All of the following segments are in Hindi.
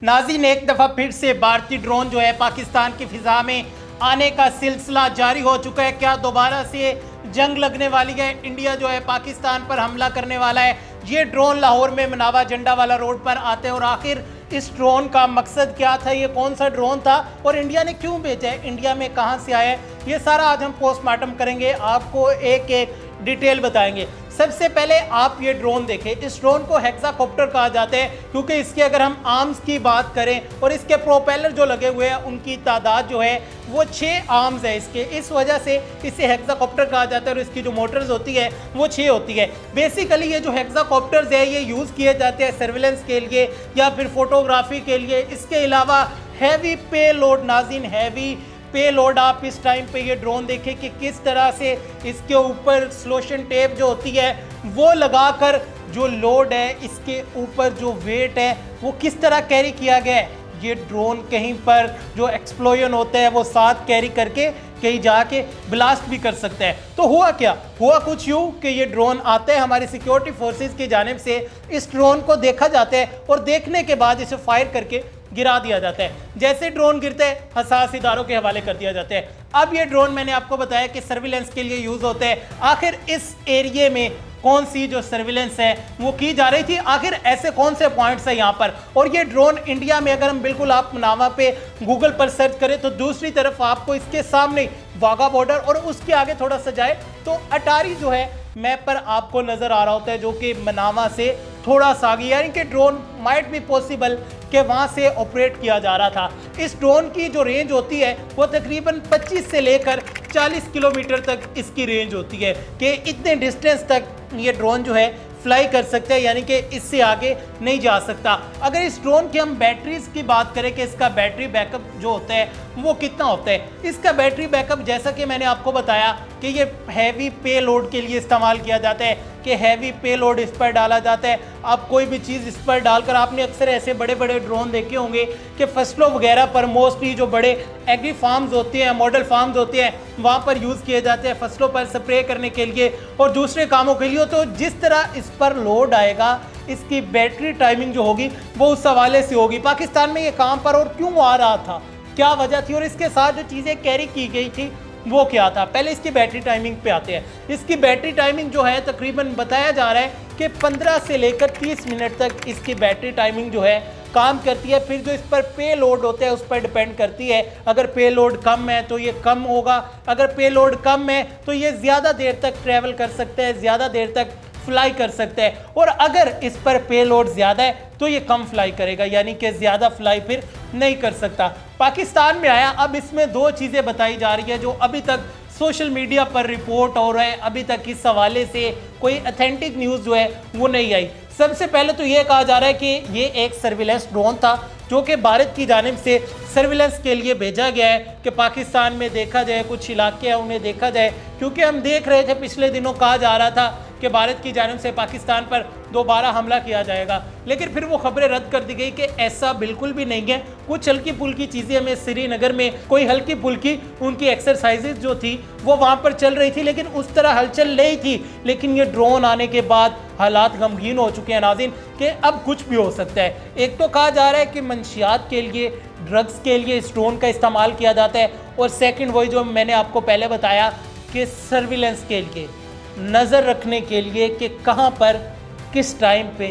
नाज़रीन, एक दफ़ा फिर से भारतीय ड्रोन जो है पाकिस्तान की फ़िज़ा में आने का सिलसिला जारी हो चुका है। क्या दोबारा से जंग लगने वाली है? इंडिया जो है पाकिस्तान पर हमला करने वाला है। ये ड्रोन लाहौर में मनावा झंडा वाला रोड पर आते हैं और आखिर इस ड्रोन का मकसद क्या था, ये कौन सा ड्रोन था और इंडिया ने क्यों भेजा है, इंडिया में कहाँ से आया है, ये सारा आज हम पोस्टमार्टम करेंगे, आपको एक एक डिटेल बताएंगे। सबसे पहले आप ये ड्रोन देखें। इस ड्रोन को हेक्साकॉप्टर कहा जाता है क्योंकि इसके अगर हम आर्म्स की बात करें और इसके प्रोपेलर जो लगे हुए हैं उनकी तादाद जो है वो 6 आर्म्स है इसके, इस वजह से इसे हेक्साकॉप्टर कहा जाता है और इसकी जो मोटर्स होती है वो 6 होती है। बेसिकली ये जो हेक्साकॉप्टर्स है ये यूज़ किए जाते हैं सर्विलेंस के लिए या फिर फोटोग्राफी के लिए। इसके अलावा हैवी पे लोड, नाज़रीन हैवी पे लोड, आप इस टाइम पे ये ड्रोन देखें कि किस तरह से इसके ऊपर स्लोशन टेप जो होती है वो लगाकर जो लोड है इसके ऊपर जो वेट है वो किस तरह कैरी किया गया है। ये ड्रोन कहीं पर जो एक्सप्लोजन होता है वो साथ कैरी करके कहीं जाके ब्लास्ट भी कर सकता है। तो हुआ क्या, हुआ कुछ यूँ कि ये ड्रोन आता है हमारी सिक्योरिटी फोर्सेस की जानिब से, इस ड्रोन को देखा जाता है और देखने के बाद इसे फायर करके गिरा दिया जाता है। जैसे ड्रोन गिरते हैं हसास इदारों के हवाले कर दिया जाता है। अब ये ड्रोन मैंने आपको बताया कि सर्विलेंस के लिए यूज होते हैं। आखिर इस एरिया में कौन सी जो सर्विलेंस है वो की जा रही थी, आखिर ऐसे कौन से पॉइंट्स है यहाँ पर। और ये ड्रोन इंडिया में अगर हम बिल्कुल आप मनावा पे गूगल पर सर्च करें तो दूसरी तरफ आपको इसके सामने वाघा बॉर्डर और उसके आगे थोड़ा सा जाए तो अटारी जो है मैप पर आपको नजर आ रहा होता है, जो कि मनावा से थोड़ा सा आगे, यानी कि ड्रोन माइट बी पॉसिबल कि वहां से ऑपरेट किया जा रहा था। इस ड्रोन की जो रेंज होती है वो तकरीबन 25 से लेकर 40 किलोमीटर तक इसकी रेंज होती है कि इतने डिस्टेंस तक ये ड्रोन जो है फ्लाई कर सकते हैं, यानी कि इससे आगे नहीं जा सकता। अगर इस ड्रोन की हम बैटरीज की बात करें कि इसका बैटरी बैकअप जो होता है वो कितना होता है, इसका बैटरी बैकअप जैसा कि मैंने आपको बताया कि ये हैवी पे लोड के लिए इस्तेमाल किया जाता है कि हैवी पे लोड इस पर डाला जाता है। आप कोई भी चीज़ इस पर डालकर, आपने अक्सर ऐसे बड़े बड़े ड्रोन देखे होंगे कि फसलों वगैरह पर मोस्टली जो बड़े एग्री फार्म्स होते हैं, मॉडल फार्म्स होते हैं, वहाँ पर यूज़ किए जाते हैं फसलों पर स्प्रे करने के लिए और दूसरे कामों के लिए। तो जिस तरह इस पर लोड आएगा इसकी बैटरी टाइमिंग जो होगी वो उस हवाले से होगी। पाकिस्तान में ये कहाँ पर और क्यों आ रहा था, क्या वजह थी और इसके साथ जो चीज़ें कैरी की गई थी वो क्या था। पहले इसकी बैटरी टाइमिंग पे आते हैं। इसकी बैटरी टाइमिंग जो है तकरीबन बताया जा रहा है कि 15 से लेकर 30 मिनट तक इसकी बैटरी टाइमिंग जो है काम करती है। फिर जो इस पर पे लोड होता है उस पर डिपेंड करती है। अगर पे लोड कम है तो ये कम होगा, अगर पे लोड कम है तो ये ज़्यादा देर तक ट्रैवल कर सकता है, ज़्यादा देर तक फ्लाई कर सकता है। और अगर इस पर पे लोड ज़्यादा है तो ये कम फ्लाई करेगा, यानी कि ज़्यादा फ्लाई फिर नहीं कर सकता। पाकिस्तान में आया, अब इसमें 2 चीज़ें बताई जा रही है जो अभी तक सोशल मीडिया पर रिपोर्ट हो रहा है, अभी तक इस हवाले से कोई ऑथेंटिक न्यूज़ जो है वो नहीं आई। सबसे पहले तो ये कहा जा रहा है कि ये एक सर्विलेंस ड्रोन था जो कि भारत की जानिब से सर्विलेंस के लिए भेजा गया है कि पाकिस्तान में देखा जाए, कुछ इलाके हैं उन्हें देखा जाए, क्योंकि हम देख रहे थे पिछले दिनों कहा जा रहा था कि भारत की जानिब से पाकिस्तान पर दोबारा हमला किया जाएगा, लेकिन फिर वो खबरें रद्द कर दी गई कि ऐसा बिल्कुल भी नहीं है। कुछ हल्की फुल्की चीज़ें हमें श्रीनगर में कोई हल्की फुल्की उनकी एक्सरसाइजेज जो थी वो वहाँ पर चल रही थी, लेकिन उस तरह हलचल नहीं थी। लेकिन ये ड्रोन आने के बाद हालात गमगीन हो चुके हैं नाज़रीन कि अब कुछ भी हो सकता है। एक तो कहा जा रहा है कि मंशियात के लिए, ड्रग्स के लिए इस ड्रोन का इस्तेमाल किया जाता है, और सेकंड वही जो मैंने आपको पहले बताया कि सर्विलेंस के लिए, नज़र रखने के लिए कि कहाँ पर किस टाइम पे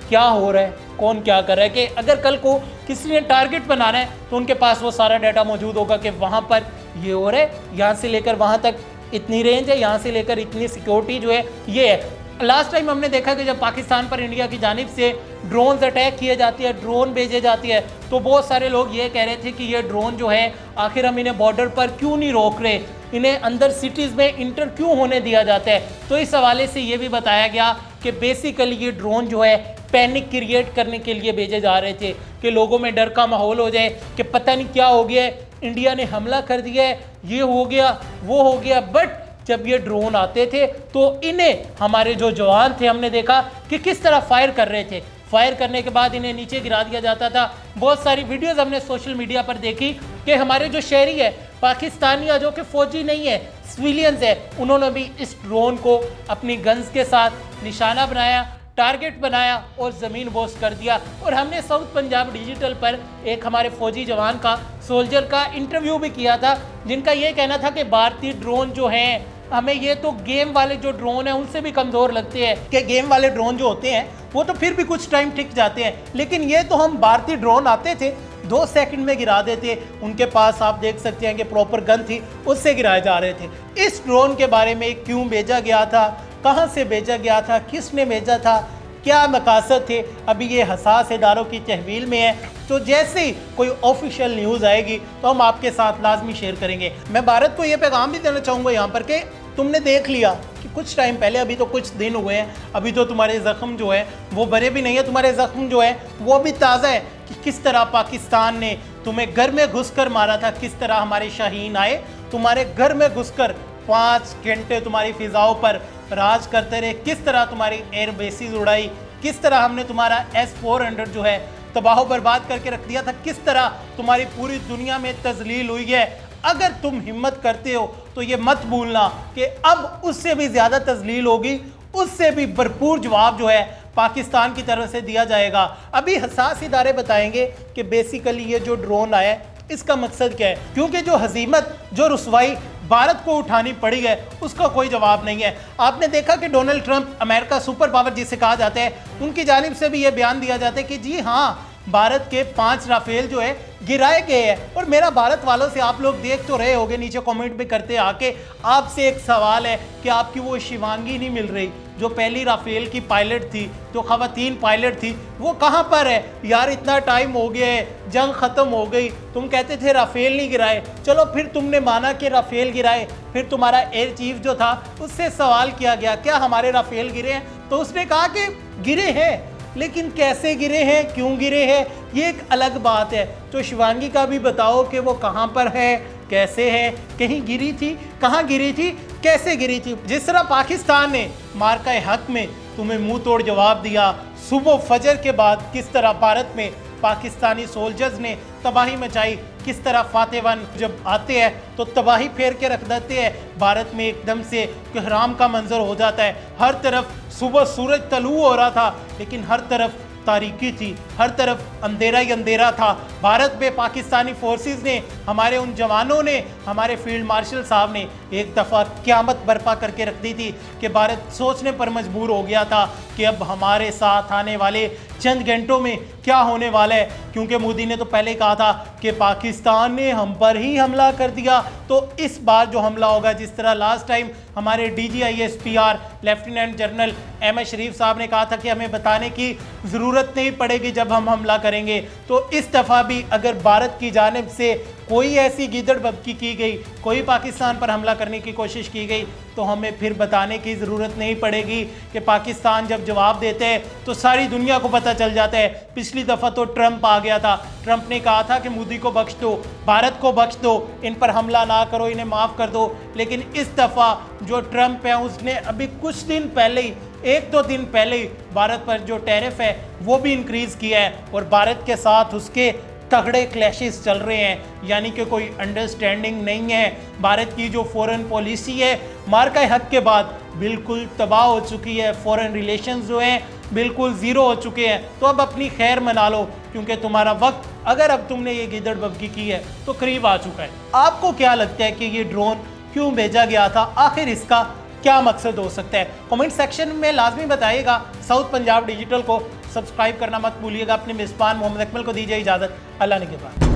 क्या हो रहा है, कौन क्या कर रहा है, कि अगर कल को किसी ने टारगेट बनाना है तो उनके पास वो सारा डाटा मौजूद होगा कि वहाँ पर ये हो रहा है, यहाँ से लेकर वहाँ तक इतनी रेंज है, यहाँ से लेकर इतनी सिक्योरिटी जो है ये है। लास्ट टाइम हमने देखा कि जब पाकिस्तान पर इंडिया की जानिब से ड्रोन्स अटैक किए जाती है, ड्रोन भेजे जाती है, तो बहुत सारे लोग ये कह रहे थे कि ये ड्रोन जो है आखिर हम इन्हें बॉर्डर पर क्यों नहीं रोक रहे, इन्हें अंदर सिटीज़ में इंटर क्यों होने दिया जाता है। तो इस हवाले से ये भी बताया गया कि बेसिकली ये ड्रोन जो है पैनिक क्रिएट करने के लिए भेजे जा रहे थे कि लोगों में डर का माहौल हो जाए कि पता नहीं क्या हो गया है, इंडिया ने हमला कर दिया है, ये हो गया वो हो गया। बट जब ये ड्रोन आते थे तो इन्हें हमारे जो जवान थे हमने देखा कि किस तरह फायर कर रहे थे। फायर करने के बाद इन्हें नीचे गिरा दिया जाता था। बहुत सारी वीडियोस हमने सोशल मीडिया पर देखी कि हमारे जो शहरी है पाकिस्तानी जो कि फौजी नहीं है, सिविलियंस है, उन्होंने भी इस ड्रोन को अपनी गन्स के साथ निशाना बनाया, टारगेट बनाया और ज़मीन बोस कर दिया। और हमने साउथ पंजाब डिजिटल पर एक हमारे फौजी जवान का, सोल्जर का इंटरव्यू भी किया था, जिनका ये कहना था कि भारतीय ड्रोन जो हैं, हमें ये तो गेम वाले जो ड्रोन हैं उनसे भी कमज़ोर लगते हैं, कि गेम वाले ड्रोन जो होते हैं वो तो फिर भी कुछ टाइम टिक जाते हैं, लेकिन ये तो हम भारतीय ड्रोन आते थे 2 सेकंड में गिरा देते। उनके पास आप देख सकते हैं कि प्रॉपर गन थी, उससे गिराए जा रहे थे। इस ड्रोन के बारे में क्यों भेजा गया था, कहाँ से भेजा गया था, किसने भेजा था, क्या मकासद थे, अभी ये हसास इदारों की तहवील में है। तो जैसे ही कोई ऑफिशियल न्यूज़ आएगी तो हम आपके साथ लाजमी शेयर करेंगे। मैं भारत को ये पैगाम भी देना चाहूँगा यहाँ पर कि तुमने देख लिया कि कुछ टाइम पहले, अभी तो कुछ दिन हुए हैं, अभी तो तुम्हारे ज़ख्म जो है वो भरे भी नहीं है, तुम्हारे ज़ख्म जो है वो भी ताज़ा है कि किस तरह पाकिस्तान ने तुम्हें घर में घुसकर मारा था, किस तरह हमारे शाहीन आए तुम्हारे घर में घुसकर 5 घंटे तुम्हारी फ़िज़ाओं पर राज करते रहे, किस तरह तुम्हारी एयर बेसिस उड़ाई, किस तरह हमने तुम्हारा S-400 जो है तबाह बर्बाद करके रख दिया था, किस तरह तुम्हारी पूरी दुनिया में तजलील हुई है। अगर तुम हिम्मत करते हो तो ये मत भूलना कि अब उससे भी ज़्यादा तजलील होगी, उससे भी भरपूर जवाब जो है पाकिस्तान की तरफ से दिया जाएगा। अभी हसास इदारे बताएंगे कि बेसिकली ये जो ड्रोन आया है इसका मकसद क्या है, क्योंकि जो हजीमत, जो रुसवाई भारत को उठानी पड़ी है उसका कोई जवाब नहीं है। आपने देखा कि Donald Trump, America super power जिसे कहा जाता है, उनकी जानिब से भी ये बयान दिया जाता है कि जी हाँ, भारत के 5 राफेल जो है गिराए गए हैं। और मेरा भारत वालों से, आप लोग देख तो रहे होंगे, नीचे कमेंट भी करते आके, आपसे एक सवाल है कि आपकी वो शिवांगी नहीं मिल रही जो पहली राफेल की पायलट थी, जो खवातीन पायलट थी, वो कहाँ पर है यार? इतना टाइम हो गया है, जंग ख़त्म हो गई, तुम कहते थे राफेल नहीं गिराए, चलो फिर तुमने माना कि राफेल गिराए, फिर तुम्हारा एयर चीफ जो था उससे सवाल किया गया क्या हमारे राफेल गिरे हैं, तो उसने कहा कि गिरे हैं, लेकिन कैसे गिरे हैं, क्यों गिरे हैं, ये एक अलग बात है। तो शिवांगी का भी बताओ कि वो कहाँ पर है, कैसे है, कहीं गिरी थी, कहाँ गिरी थी, कैसे गिरी थी। जिस तरह पाकिस्तान ने मार्का हक में तुम्हें मुंह तोड़ जवाब दिया, सुबह फजर के बाद किस तरह भारत में पाकिस्तानी सोल्जर्स ने तबाही मचाई, किस तरह फातेवन जब आते हैं तो तबाही फेर के रख देते हैं, भारत में एकदम से कोहराम का मंजर हो जाता है। हर तरफ सुबह सूरज तलू हो रहा था, लेकिन हर तरफ तारीकी थी, हर तरफ अंधेरा ही अंधेरा था। भारत में पाकिस्तानी फोर्सेस ने, हमारे उन जवानों ने, हमारे फील्ड मार्शल साहब ने एक दफ़ा क़यामत बर्पा करके रख दी थी कि भारत सोचने पर मजबूर हो गया था कि अब हमारे साथ आने वाले चंद घंटों में क्या होने वाला है, क्योंकि मोदी ने तो पहले कहा था कि पाकिस्तान ने हम पर ही हमला कर दिया। तो इस बार जो हमला होगा, जिस तरह लास्ट टाइम हमारे DGISPR लेफ्टिनेंट जनरल अहमद शरीफ साहब ने कहा था कि हमें बताने की ज़रूरत नहीं पड़ेगी जब हम हमला करेंगे, तो इस दफ़ा भी अगर भारत की जानिब से कोई ऐसी गिदड़ बबकी की गई, कोई पाकिस्तान पर हमला करने की कोशिश की गई, तो हमें फिर बताने की ज़रूरत नहीं पड़ेगी कि पाकिस्तान जब जवाब देते हैं तो सारी दुनिया को पता चल जाता है। पिछली दफ़ा तो ट्रंप आ गया था, ट्रंप ने कहा था कि मोदी को बख्श दो, भारत को बख्श दो, इन पर हमला ना करो, इन्हें माफ़ कर दो। लेकिन इस दफ़ा जो ट्रंप है उसने अभी कुछ दिन पहले ही, 1-2 दिन पहले ही भारत पर जो टैरिफ है वो भी इंक्रीज़ किया है, और भारत के साथ उसके तगड़े क्लैशेस चल रहे हैं, यानी कि कोई अंडरस्टैंडिंग नहीं है। भारत की जो फॉरेन पॉलिसी है मार्का हक के बाद बिल्कुल तबाह हो चुकी है, फॉरेन रिलेशंस जो हैं बिल्कुल ज़ीरो हो चुके हैं। तो अब अपनी खैर मना लो, क्योंकि तुम्हारा वक्त, अगर अब तुमने ये गिदड़ बबकी की है तो करीब आ चुका है। आपको क्या लगता है कि ये ड्रोन क्यों भेजा गया था, आखिर इसका क्या मकसद हो सकता है? कमेंट सेक्शन में लाजमी बताइएगा। साउथ पंजाब डिजिटल को सब्सक्राइब करना मत भूलिएगा। अपने मेज़बान मोहम्मद अकमल को दीजिए इजाज़त। अल्लाह ने के बाद।